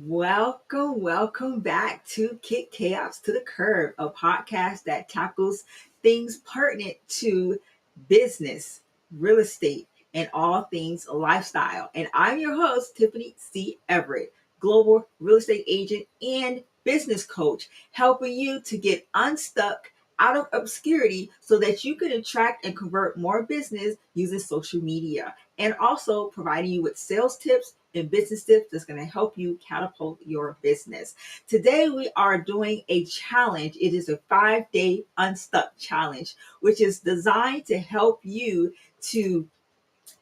Welcome back to Kick Chaos to the Curb, a podcast that tackles things pertinent to business, real estate, and all things lifestyle. And I'm your host, Tiffany C. Everett, global real estate agent and business coach, helping you to get unstuck out of obscurity so that you can attract and convert more business using social media, and also providing you with sales tips and business tips that's going to help you catapult your business. Today, we are doing a challenge. It is a 5-day unstuck challenge, which is designed to help you to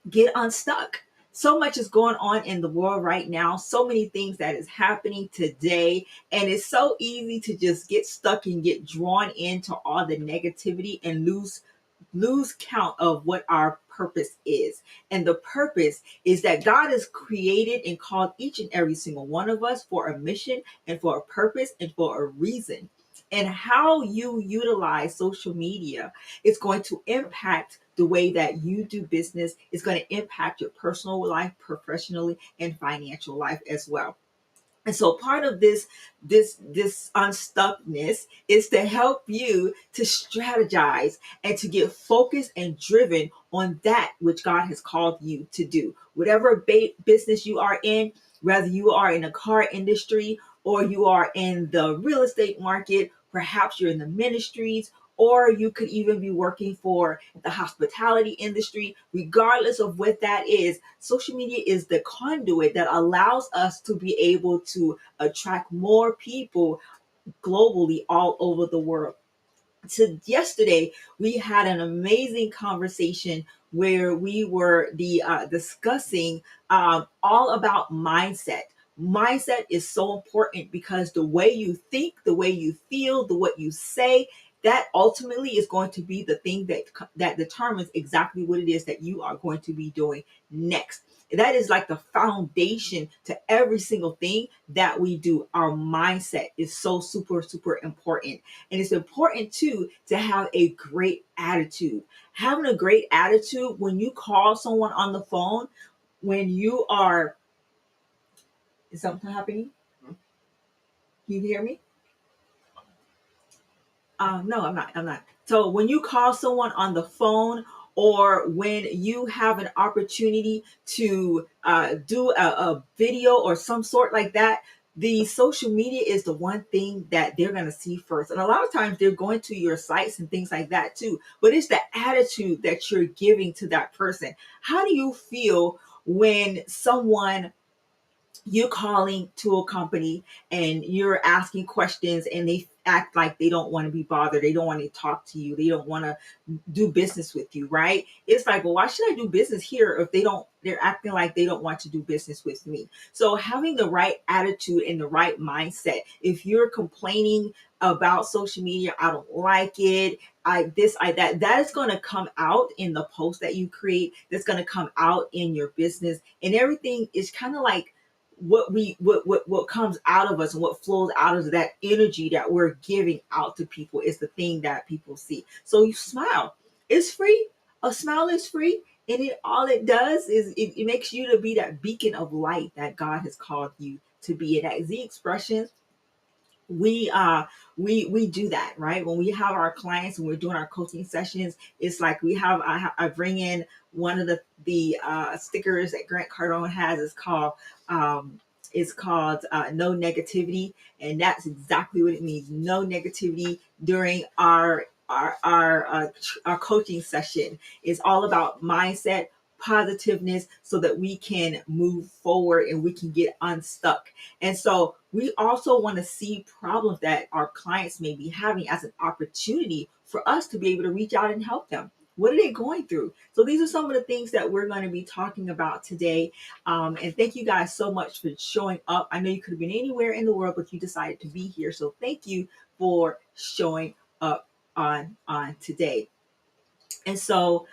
get unstuck. So much is going on in the world right now, so many things that is happening today, and it's so easy to just get stuck and get drawn into all the negativity and lose count of what our purpose is. And the purpose is that God has created and called each and every single one of us for a mission and for a purpose and for a reason. And how you utilize social media is going to impact the way that you do business. Is going to impact your personal life, professionally, and financial life as well. And so part of this unstuckness is to help you to strategize and to get focused and driven on that which God has called you to do. Whatever business you are in, whether you are in the car industry or you are in the real estate market, perhaps you're in the ministries, or you could even be working for the hospitality industry. Regardless of what that is, social media is the conduit that allows us to be able to attract more people globally all over the world. So yesterday we had an amazing conversation where we were discussing all about mindset. Mindset is so important because the way you think, the way you feel, the what you say, that ultimately is going to be the thing that determines exactly what it is that you are going to be doing next. That is like the foundation to every single thing that we do. Our mindset is so super important. And it's important too to have a great attitude. Having a great attitude when you call someone on the phone, when you are, is something happening? Can you hear me? No, I'm not. So when you call someone on the phone, or when you have an opportunity to do a video or some sort like that, the social media is the one thing that they're going to see first. And a lot of times they're going to your sites and things like that too. But it's the attitude that you're giving to that person. How do you feel when someone, you're calling to a company and you're asking questions and they act like they don't want to be bothered, they don't want to talk to you, they don't want to do business with you, right? It's like, well, why should I do business here if they're acting like they don't want to do business with me? So having the right attitude and the right mindset. If you're complaining about social media, I don't like it, that is going to come out in the post that you create, that's going to come out in your business, and everything is kind of like what comes out of us and what flows out of that energy that we're giving out to people is the thing that people see. So you smile. It's free. A smile is free. And all it does is it makes you to be that beacon of light that God has called you to be. And at Z Expressions, we do that, right? When we have our clients and we're doing our coaching sessions, it's like I bring in one of the stickers that Grant Cardone has. It's called no negativity, and that's exactly what it means. No negativity during our coaching session. It's all about mindset, positiveness, so that we can move forward and we can get unstuck. And so we also want to see problems that our clients may be having as an opportunity for us to be able to reach out and help them. What are they going through? So these are some of the things that we're going to be talking about today. And thank you guys so much for showing up. I know you could have been anywhere in the world, but you decided to be here. So thank you for showing up on today. And so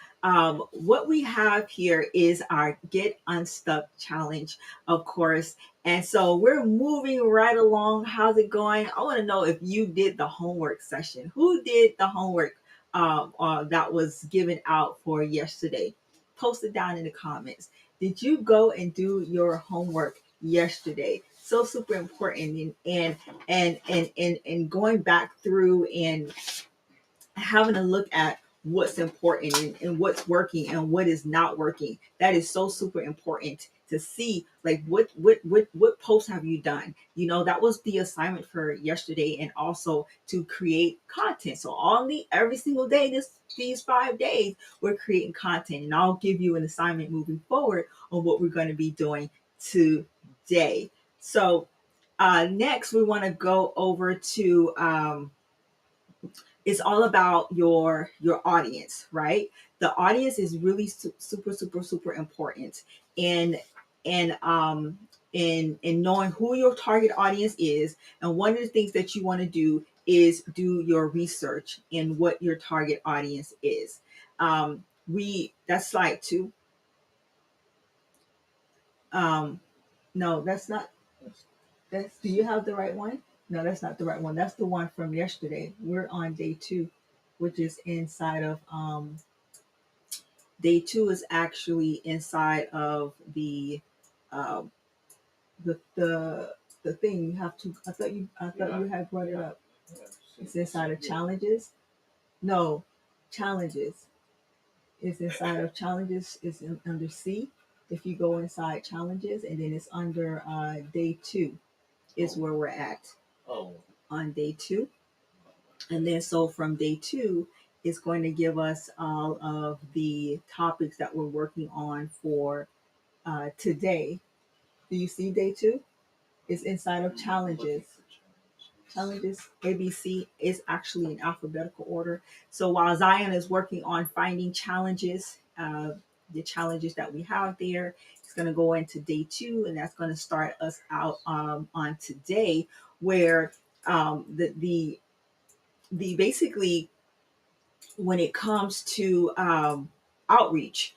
what we have here is our Get Unstuck challenge, of course. And so we're moving right along. How's it going? I want to know if you did the homework session. Who did the homework that was given out for yesterday? Post it down in the comments. Did you go and do your homework yesterday? so super important. And going back through and having a look at what's important and what's working and what is not working, that is so super important to see. Like what posts have you done? That was the assignment for yesterday, and also to create content. So every single day, these 5 days, we're creating content, and I'll give you an assignment moving forward on what we're going to be doing today. So next we want to go over to it's all about your audience, right? The audience is really super super super important, and and in knowing who your target audience is. And one of the things that you want to do is do your research in what your target audience is. We That's slide 2. um no, that's not. That's Do you have the right one? No, that's not the right one. That's the one from yesterday. We're on day 2, which is inside of day 2 is actually inside of um the thing you have to. I thought you had brought it up. It's inside of challenges. No, challenges. It's inside of challenges. It's under C. If you go inside challenges, and then it's under day 2 is where we're at on day 2. And then so from day 2 is going to give us all of the topics that we're working on for today. Do you see day 2? It's inside of challenges. Challenges ABC is actually in alphabetical order. So while Zion is working on finding challenges, the challenges that we have there, it's going to go into day 2, and that's going to start us out on today, where the basically, when it comes to outreach,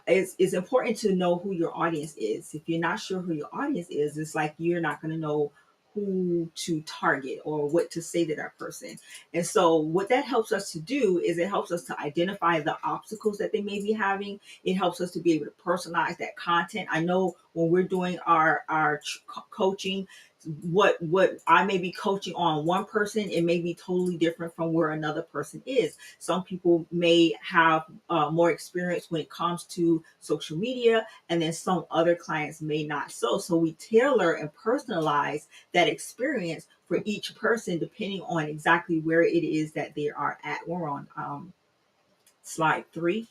it's important to know who your audience is. If you're not sure who your audience is, it's like you're not going to know who to target or what to say to that person. And so what that helps us to do is it helps us to identify the obstacles that they may be having. It helps us to be able to personalize that content. I know when we're doing our coaching, what I may be coaching on one person, it may be totally different from where another person is. Some people may have more experience when it comes to social media, and then some other clients may not. So we tailor and personalize that experience for each person, depending on exactly where it is that they are at. We're on slide 3.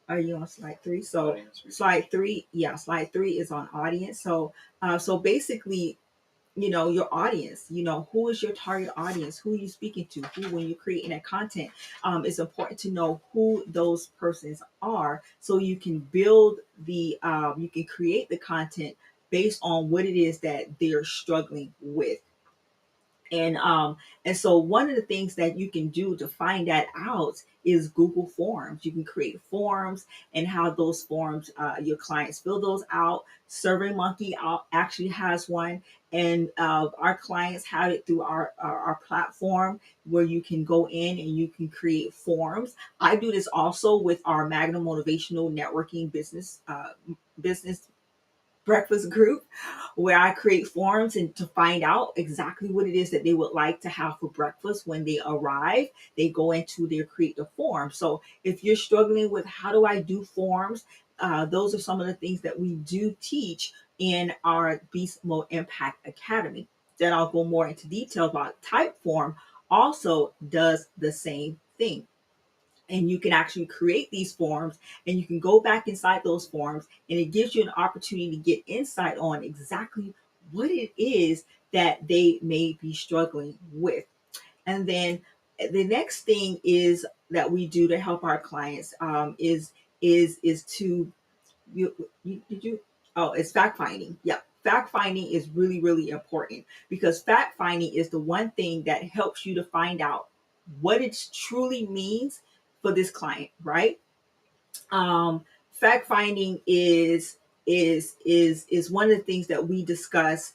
Are you on slide 3? So slide 3, yeah, slide 3 is on audience. So basically, your audience, who is your target audience, who are you speaking to, who, when you're creating that content, it's important to know who those persons are, so you can build you can create the content based on what it is that they're struggling with. And so one of the things that you can do to find that out is Google Forms. You can create forms and have those forms, your clients fill those out. SurveyMonkey actually has one, and our clients have it through our platform, where you can go in and you can create forms. I do this also with our Magnum Motivational Networking business breakfast group, where I create forums and to find out exactly what it is that they would like to have for breakfast when they arrive. They go into their create the form. So if you're struggling with how do I do forms, those are some of the things that we do teach in our Beast Mode Impact Academy. Then I'll go more into detail about Typeform also does the same thing. And you can actually create these forms, and you can go back inside those forms, and it gives you an opportunity to get insight on exactly what it is that they may be struggling with. And then the next thing is that we do to help our clients, is to did you oh, it's fact finding. Yeah, fact finding is really really important, because fact finding is the one thing that helps you to find out what it truly means for this client, right? Fact finding is one of the things that we discuss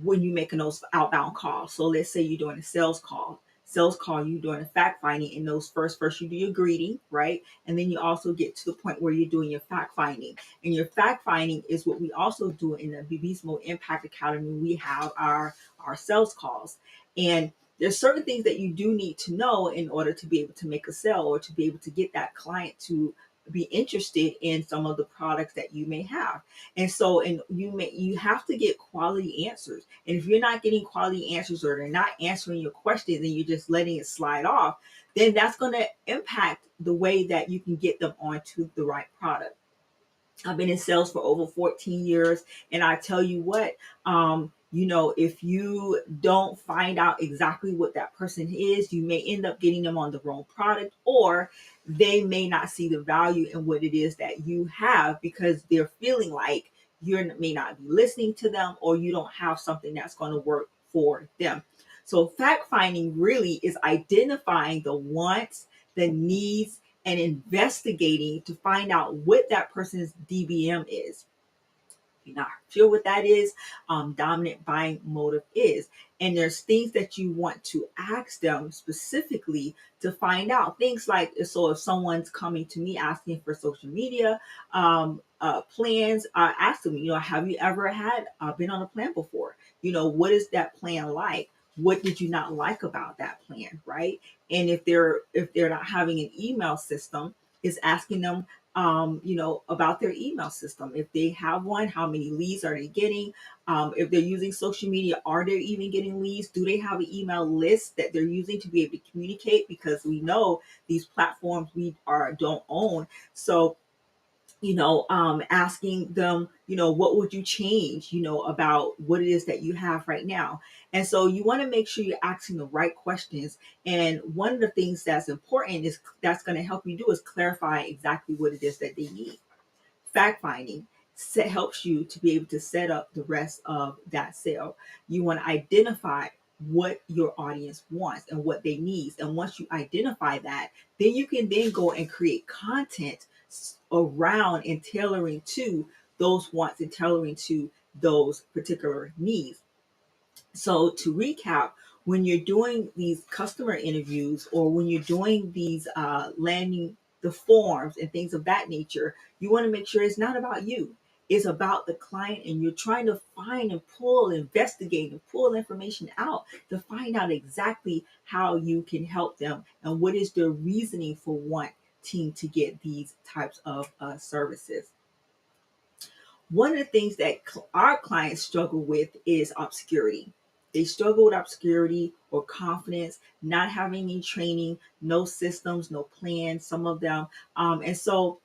when you make those outbound calls. So let's say you're doing a sales call. sales call, you doing a fact finding. In those first you do your greeting, right? And then you also get to the point where you're doing your fact finding. And your fact finding is what we also do in the Beast Mode Impact Academy. We have our sales calls. And there's certain things that you do need to know in order to be able to make a sale or to be able to get that client to be interested in some of the products that you may have. And so, and you have to get quality answers. And if you're not getting quality answers, or they're not answering your questions and you're just letting it slide off, then that's going to impact the way that you can get them onto the right product. I've been in sales for over 14 years, and I tell you what, if you don't find out exactly what that person is, you may end up getting them on the wrong product, or they may not see the value in what it is that you have because they're feeling like you may not be listening to them, or you don't have something that's going to work for them. So fact finding really is identifying the wants, the needs, and investigating to find out what that person's DBM is. If you're not sure what that is, dominant buying motive is. And there's things that you want to ask them specifically to find out. Things like, so if someone's coming to me asking for social media plans, I ask them, have you ever had been on a plan before? What is that plan like? What did you not like about that plan, right? And if they're not having an email system, is asking them about their email system. If they have one, how many leads are they getting? If they're using social media, are they even getting leads? Do they have an email list that they're using to be able to communicate? Because we know these platforms we don't own. So asking them, what would you change, about what it is that you have right now. And so you want to make sure you're asking the right questions. And one of the things that's important is that's going to help you do is clarify exactly what it is that they need. Fact finding helps you to be able to set up the rest of that sale. You want to identify what your audience wants and what they need. And once you identify that, then you can then go and create content around and tailoring to those wants and tailoring to those particular needs. So to recap, when you're doing these customer interviews or when you're doing these landing the forms and things of that nature, you want to make sure it's not about you. It's about the client, and you're trying to find and pull, investigate and pull information out to find out exactly how you can help them and what is their reasoning for wanting to get these types of services. One of the things that our clients struggle with is obscurity. They struggle with obscurity or confidence, not having any training, no systems, no plans, some of them. And so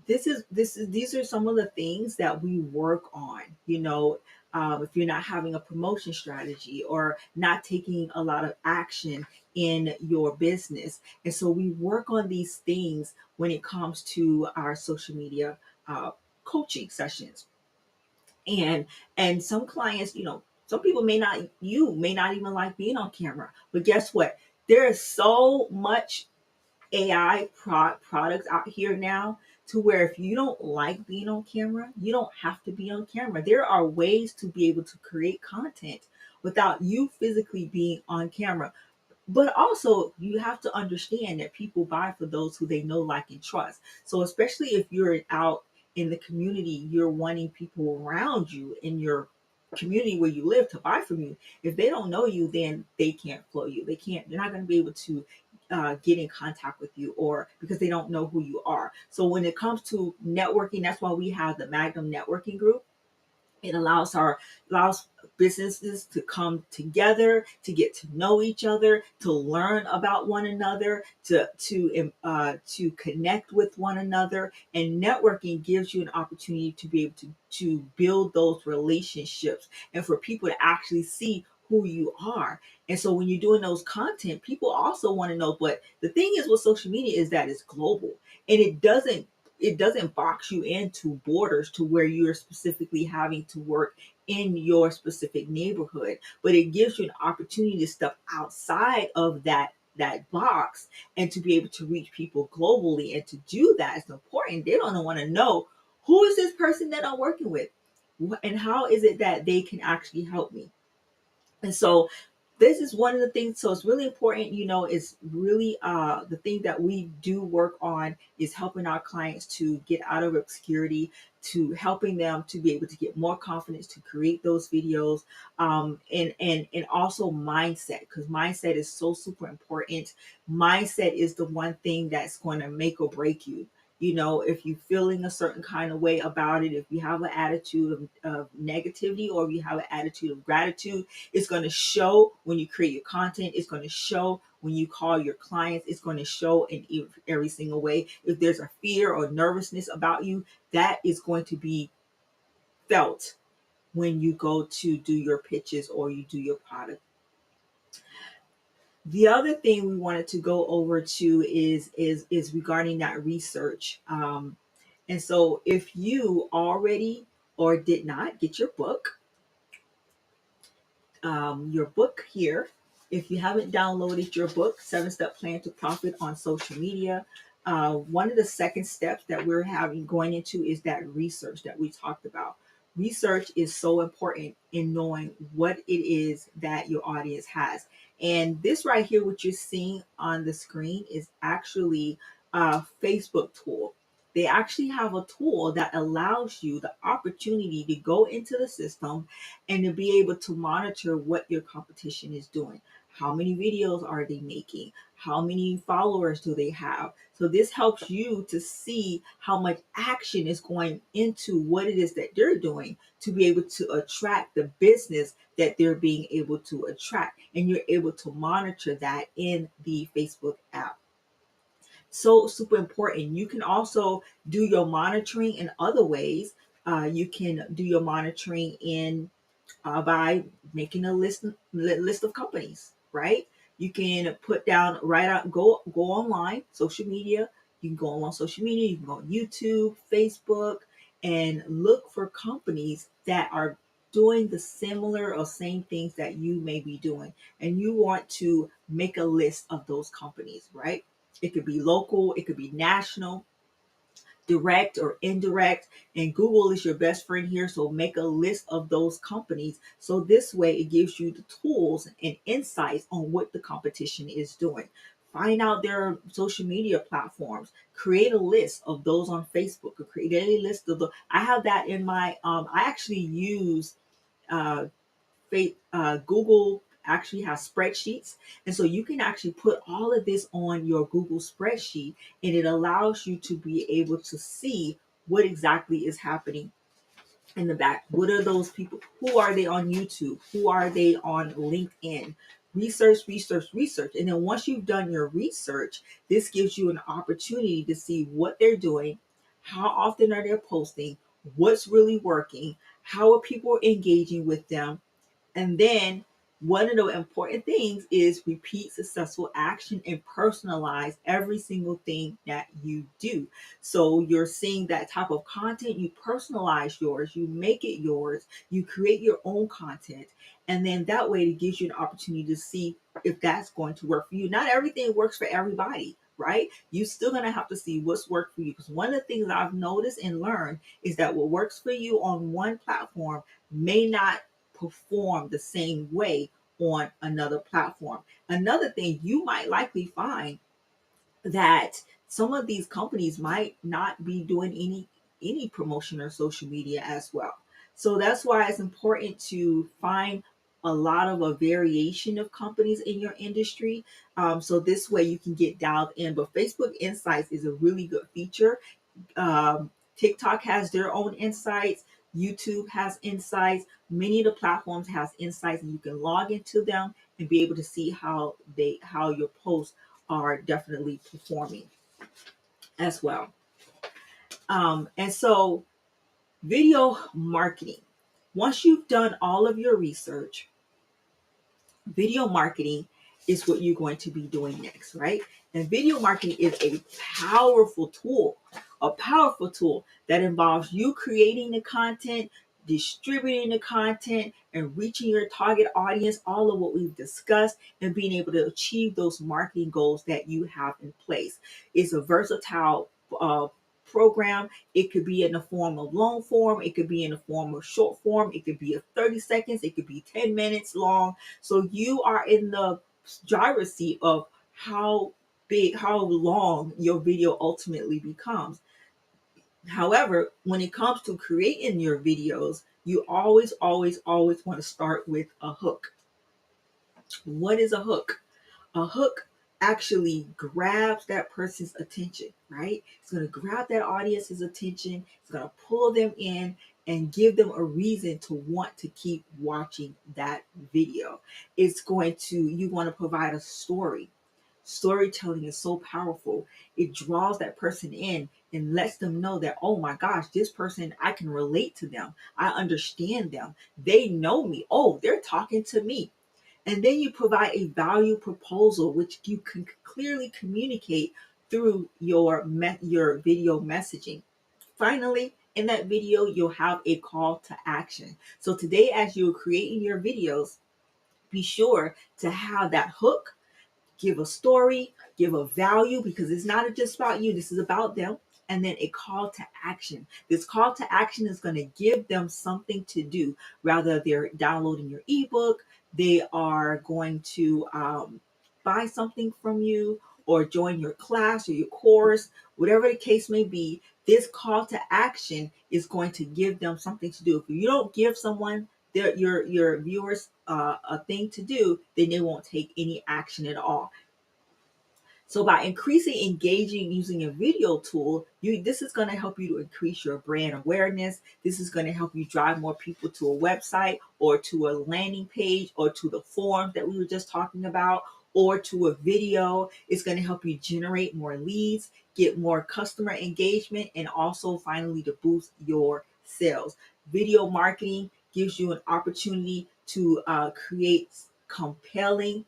these are some of the things that we work on. If you're not having a promotion strategy or not taking a lot of action in your business. And so we work on these things when it comes to our social media coaching sessions. And some clients, some people may not even like being on camera. But guess what? There is so much AI products out here now to where if you don't like being on camera, you don't have to be on camera. There are ways to be able to create content without you physically being on camera. But also, you have to understand that people buy for those who they know, like, and trust. So, especially if you're out in the community, you're wanting people around you in your community where you live to buy from you. If they don't know you, then they can't flow you. They're not going to be able to get in contact with you, or because they don't know who you are. So, when it comes to networking, that's why we have the Magnum Networking Group. It allows businesses to come together, to get to know each other, to learn about one another, to connect with one another. And networking gives you an opportunity to be able to build those relationships and for people to actually see who you are. And so when you're doing those content, people also want to know. But the thing is with social media is that it's global, and it doesn't box you into borders to where you're specifically having to work in your specific neighborhood, but it gives you an opportunity to step outside of that box and to be able to reach people globally. And to do that is important. They're going to want to know, who is this person that I'm working with, and how is it that they can actually help me. And so this is one of the things. So it's really important, is really the thing that we do work on is helping our clients to get out of obscurity, to helping them to be able to get more confidence to create those videos, and also mindset, because mindset is so super important. Mindset is the one thing that's going to make or break you. If you're feeling a certain kind of way about it, if you have an attitude of negativity, or if you have an attitude of gratitude, it's going to show when you create your content. It's going to show when you call your clients. It's going to show in every single way. If there's a fear or nervousness about you, that is going to be felt when you go to do your pitches or you do your product. The other thing we wanted to go over to is regarding that research. And so if you already or did not get your book here, if you haven't downloaded your book, 7-Step Plan to Profit on Social Media, one of the second steps that we're having going into is that research that we talked about. Research is so important in knowing what it is that your audience has. And this right here, what you're seeing on the screen, is actually a Facebook tool. They actually have a tool that allows you the opportunity to go into the system and to be able to monitor what your competition is doing. How many videos are they making? How many followers do they have? So this helps you to see how much action is going into what it is that they're doing to be able to attract the business that they're being able to attract. And you're able to monitor that in the Facebook app. So super important. You can also do your monitoring in other ways. You can do your monitoring in by making a list of companies, right? You can put down, write out, go online, social media. You can go on social media. You can go on YouTube, Facebook, and look for companies that are doing the similar or same things that you may be doing, and you want to make a list of those companies, right? It could be local, it could be national, direct or indirect, and Google is your best friend here. So make a list of those companies. So this way it gives you the tools and insights on what the competition is doing. Find out their social media platforms. Create a list of those on Facebook, or create a list of the. I have that in my. I actually use uh, Google actually has spreadsheets. And so you can actually put all of this on your Google spreadsheet, and it allows you to be able to see what exactly is happening in the back. What are those people? Who are they on YouTube? Who are they on LinkedIn? Research, research, research. And then once you've done your research, this gives you an opportunity to see what they're doing, how often are they posting, what's really working, how are people engaging with them, and then one of the important things is repeat successful action and personalize every single thing that you do. So you're seeing that type of content, you personalize yours, you make it yours, you create your own content. And then that way it gives you an opportunity to see if that's going to work for you. Not everything works for everybody, right? You're still going to have to see what's worked for you. Because one of the things that I've noticed and learned is that what works for you on one platform may not perform the same way on another platform. Another thing you might likely find that some of these companies might not be doing any promotion or social media as well. So that's why it's important to find a lot of a variation of companies in your industry. So this way you can get dialed in. But Facebook Insights is a really good feature. TikTok has their own insights. YouTube has insights. Many of the platforms has insights, and you can log into them and be able to see how your posts are definitely performing as well. And so video marketing. Once you've done all of your research, video marketing is what you're going to be doing next, right? And video marketing is a powerful tool that involves you creating the content, distributing the content, and reaching your target audience, all of what we've discussed, and being able to achieve those marketing goals that you have in place. It's a versatile program. It could be in the form of long form, it could be in the form of short form, it could be of 30 seconds, it could be 10 minutes long. So you are in the driver's seat of how long your video ultimately becomes. However, when it comes to creating your videos, you always want to start with a hook. What is a hook? A hook actually grabs that person's attention, right? It's going to grab that audience's attention. It's going to pull them in and give them a reason to want to keep watching that video. It's going to, you want to provide a story. Storytelling is so powerful. It draws that person in and lets them know that, oh my gosh, this person, I can relate to them. I understand them. They know me. Oh, they're talking to me. And then you provide a value proposal, which you can clearly communicate through your video messaging. Finally, in that video, you'll have a call to action. So today, as you're creating your videos, be sure to have that hook, give a story, give a value, because it's not just about you, this is about them. And then a call to action. This call to action is going to give them something to do. Rather, they're downloading your ebook, they are going to buy something from you, or join your class or your course, whatever the case may be. This call to action is going to give them something to do. If you don't give someone your viewers a thing to do, then they won't take any action at all. So by increasing engaging using a video tool, this is going to help you to increase your brand awareness. This is going to help you drive more people to a website, or to a landing page, or to the forms that we were just talking about, or to a video. It's going to help you generate more leads, get more customer engagement, and also finally to boost your sales. Video marketing gives you an opportunity to create compelling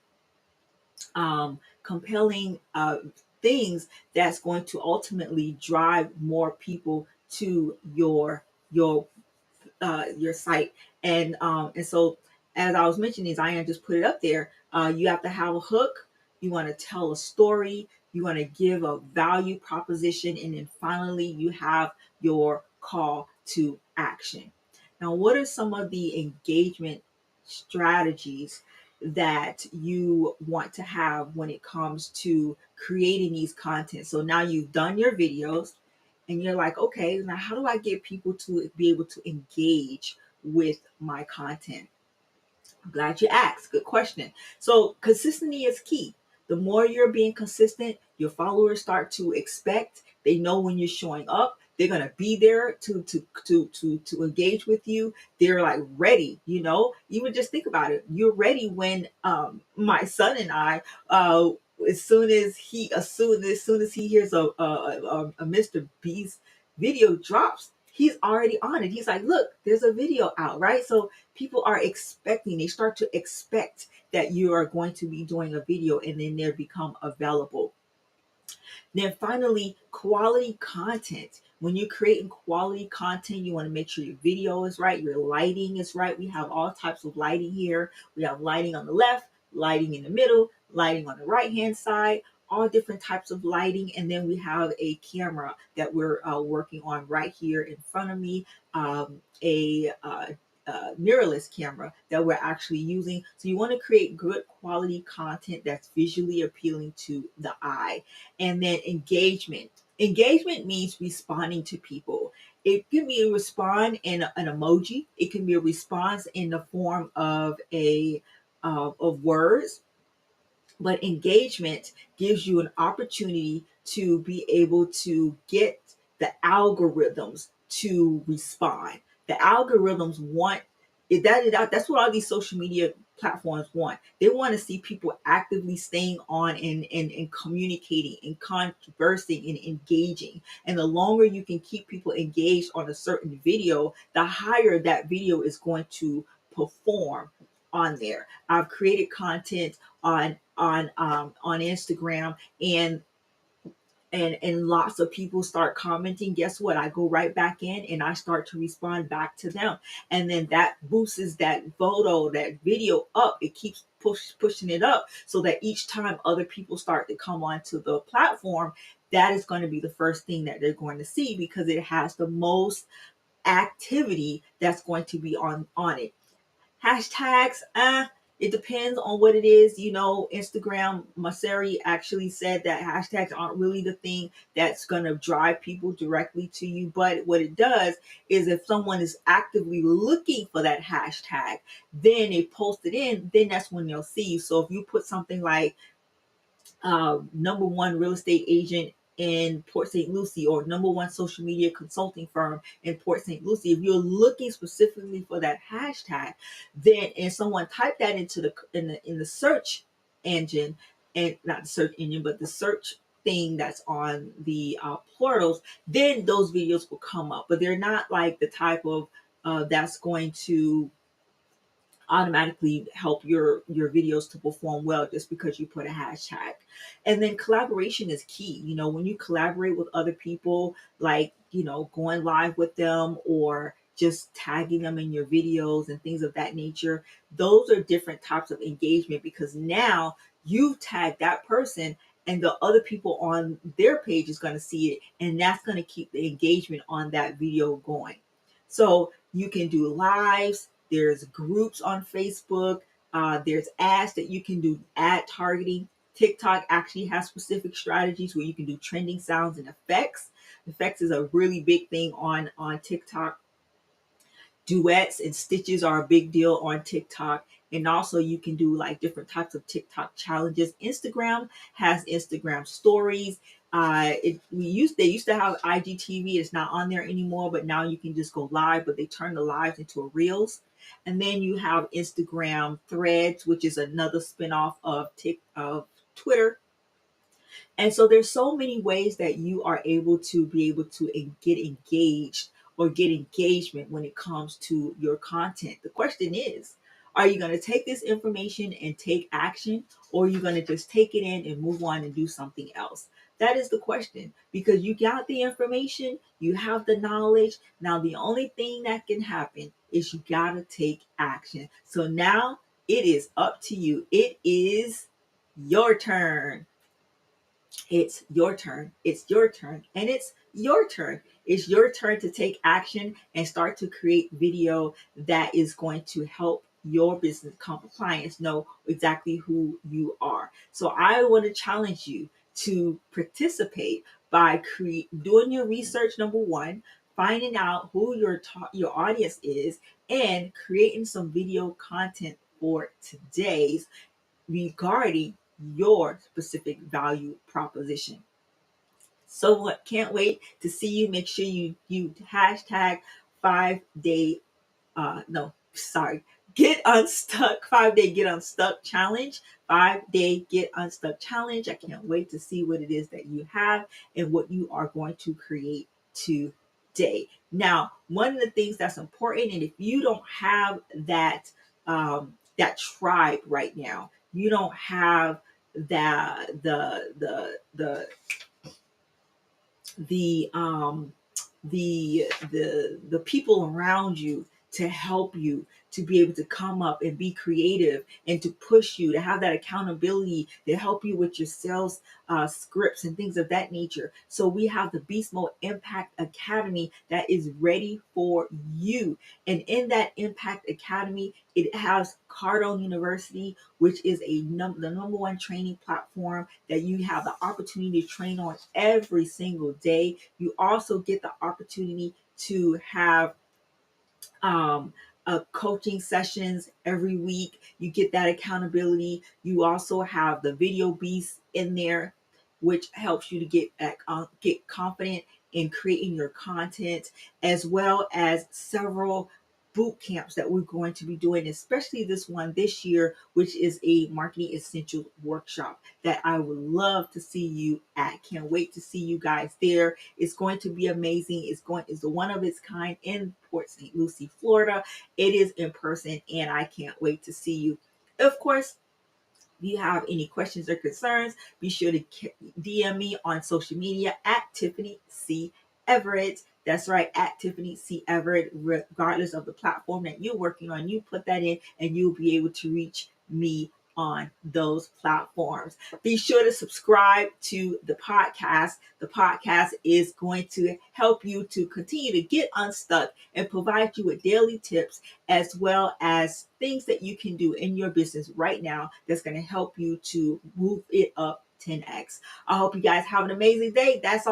compelling things that's going to ultimately drive more people to your site. And so, as I was mentioning, Zion just put it up there. You have to have a hook. You want to tell a story. You want to give a value proposition, and then finally you have your call to action. Now, what are some of the engagement strategies that you want to have when it comes to creating these content? So now you've done your videos, and you're like, okay, now how do I get people to be able to engage with my content? I'm glad you asked. Good question. So consistency is key. The more you're being consistent, your followers start to expect. They know when you're showing up. They're gonna be there to engage with you. They're like ready. Even just think about it. You're ready when my son and I as soon as he hears a Mr. Beast video drops, he's already on it. He's like, look, there's a video out, right? So people are expecting, they start to expect that you are going to be doing a video, and then they become available. Then finally, quality content. When you're creating quality content, you want to make sure your video is right, your lighting is right. We have all types of lighting here. We have lighting on the left, lighting in the middle, lighting on the right hand side, all different types of lighting. And then we have a camera that we're working on right here in front of me, a mirrorless camera that we're actually using. So you want to create good quality content that's visually appealing to the eye. And then engagement. Engagement means responding to people. It can be a respond in an emoji. It can be a response in the form of of words. But engagement gives you an opportunity to be able to get the algorithms to respond. The algorithms want that's what all these social media platforms want. They want to see people actively staying on and communicating and conversing and engaging. And the longer you can keep people engaged on a certain video, the higher that video is going to perform on there. I've created content on Instagram, and lots of people start commenting, guess what? I go right back in and I start to respond back to them. And then that boosts that photo, that video up. It keeps pushing it up so that each time other people start to come onto the platform, that is going to be the first thing that they're going to see because it has the most activity that's going to be on it. Hashtags, it depends on what it is. Instagram, Maseri actually said that hashtags aren't really the thing that's going to drive people directly to you. But what it does is if someone is actively looking for that hashtag, then they post it in, then that's when they'll see you. So if you put something like number one real estate agent in Port St. Lucie or number one social media consulting firm in Port St. Lucie, if you're looking specifically for that hashtag, then and someone type that into the search engine, and not the search engine, but the search thing that's on the portals, then those videos will come up. But they're not like the type of that's going to automatically help your videos to perform well just because you put a hashtag. And then collaboration is key. When you collaborate with other people, like going live with them or just tagging them in your videos and things of that nature, those are different types of engagement because now you've tagged that person and the other people on their page is going to see it, and that's going to keep the engagement on that video going. So you can do lives. There's groups on Facebook. There's ads that you can do, ad targeting. TikTok actually has specific strategies where you can do trending sounds and effects. Effects is a really big thing on TikTok. Duets and stitches are a big deal on TikTok. And also you can do like different types of TikTok challenges. Instagram has Instagram stories. They used to have IGTV. It's not on there anymore, but now you can just go live, but they turn the lives into a reels. And then you have Instagram threads, which is another spinoff of Twitter. And so there's so many ways that you are able to get engaged or get engagement when it comes to your content. The question is, are you going to take this information and take action, or are you going to just take it in and move on and do something else? That is the question, because you got the information, you have the knowledge. Now, the only thing that can happen is you got to take action. So now it is up to you. It is your turn. It's your turn. It's your turn. And it's your turn. It's your turn to take action and start to create video that is going to help your business clients know exactly who you are. So I want to challenge you to participate by doing your research, number one, finding out who your audience is, and creating some video content for today's regarding your specific value proposition. So what? Can't wait to see you. Make sure you hashtag 5 day no, sorry, Get Unstuck, 5 day Get Unstuck challenge, 5 day Get Unstuck challenge. I can't wait to see what it is that you have and what you are going to create today. Now, one of the things that's important, and if you don't have that tribe right now, you don't have that the the people around you to help you to be able to come up and be creative and to push you to have that accountability to help you with your sales scripts and things of that nature. So we have the Beast Mode Impact Academy that is ready for you. And in that Impact Academy, it has Cardone University, which is the number one training platform that you have the opportunity to train on every single day. You also get the opportunity to have um, coaching sessions every week. You get that accountability. You also have the Video Beast in there, which helps you to get confident in creating your content, as well as several boot camps that we're going to be doing, especially this one this year, which is a marketing essentials workshop that I would love to see you at. Can't wait to see you guys there. It's going to be amazing. It's the one of its kind in Port St. Lucie, Florida. It is in person, and I can't wait to see you. Of course, If you have any questions or concerns, be sure to DM me on social media at Tiffany C. Everett. That's right, at Tiffany C. Everett. Regardless of the platform that you're working on, you put that in and you'll be able to reach me on those platforms. Be sure to subscribe to the podcast. The podcast is going to help you to continue to get unstuck and provide you with daily tips as well as things that you can do in your business right now that's going to help you to move it up 10x. I hope you guys have an amazing day. That's all.